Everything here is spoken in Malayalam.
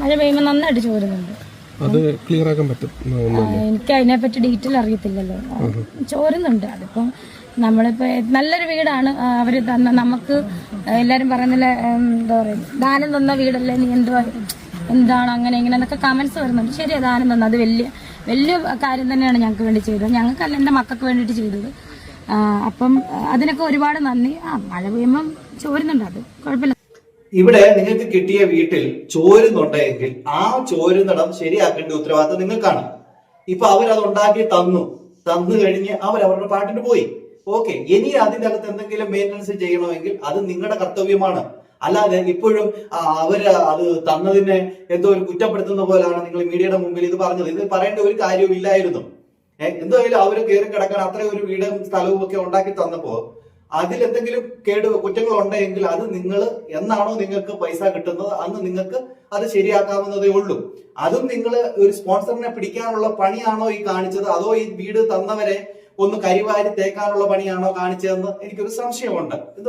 മഴ പെയ്യുമ്പോൾ നന്നായിട്ട് ചോരുന്നുണ്ട്. അത് ക്ലിയർ ആക്കാൻ പറ്റും. എനിക്ക് അതിനെപ്പറ്റി ഡീറ്റെയിൽ അറിയത്തില്ലല്ലോ. ചോരുന്നുണ്ട്. അതിപ്പം നമ്മളിപ്പോ നല്ലൊരു വീടാണ് അവര് തന്ന, നമുക്ക് എല്ലാരും പറയുന്നില്ല എന്താ പറയുക, ദാനം തന്ന വീടല്ലേ നീ എന്താണ് അങ്ങനെ ഇങ്ങനെ എന്നൊക്കെ കമന്റ്സ് വരുന്നുണ്ട്. ശരിയാ, ദാനം തന്ന അത് വലിയ കാര്യം തന്നെയാണ് ഞങ്ങൾക്ക് വേണ്ടി ചെയ്തത്. ഞങ്ങൾക്കല്ല, എൻ്റെ മക്കൾക്ക് വേണ്ടിയിട്ട് ചെയ്തത്. അപ്പം അതിനൊക്കെ ഒരുപാട് നന്ദി. മഴ പെയ്യുമ്പം ചോരുന്നുണ്ട്, അത് കുഴപ്പമില്ല. ഇവിടെ നിങ്ങൾക്ക് കിട്ടിയ വീട്ടിൽ ചോരുന്നുണ്ടെങ്കിൽ ആ ചോരുന്നിടം ശരിയാക്കേണ്ട ഉത്തരവാദിത്തം നിങ്ങൾക്കാണ്. ഇപ്പൊ അവരത് ഉണ്ടാക്കി തന്നു കഴിഞ്ഞ് അവരവരുടെ പാട്ടിന് പോയി. ഓക്കെ, ഇനി അതിന്റെ അകത്ത് എന്തെങ്കിലും മെയിൻ്റനൻസ് ചെയ്യണമെങ്കിൽ അത് നിങ്ങളുടെ കർത്തവ്യമാണ്. അല്ലാതെ ഇപ്പോഴും അവര് അത് തന്നതിനെ എന്തോ ഒരു കുറ്റപ്പെടുത്തുന്ന പോലെയാണ് നിങ്ങൾ മീഡിയയുടെ മുമ്പിൽ ഇത് പറഞ്ഞത്. ഇത് പറയേണ്ട ഒരു കാര്യവും ഇല്ലായിരുന്നു. എന്തായാലും അവര് കയറി കിടക്കാൻ അത്രയും ഒരു വീടും സ്ഥലവും ഒക്കെ ഉണ്ടാക്കി തന്നപ്പോ അതിലെന്തെങ്കിലും കുറ്റങ്ങൾ ഉണ്ടെങ്കിൽ അത് നിങ്ങൾ എന്നാണോ നിങ്ങൾക്ക് പൈസ കിട്ടുന്നത് അന്ന് നിങ്ങൾക്ക് അത് ശരിയാക്കാവുന്നതേ ഉള്ളൂ. അതും നിങ്ങൾ ഒരു സ്പോൺസറിനെ പിടിക്കാനുള്ള പണിയാണോ ഈ കാണിച്ചത്, അതോ ഈ വീട് തന്നവരെ ഒന്ന് കരിവാരി തേക്കാനുള്ള പണിയാണോ കാണിച്ചതെന്ന് എനിക്കൊരു സംശയമുണ്ട്.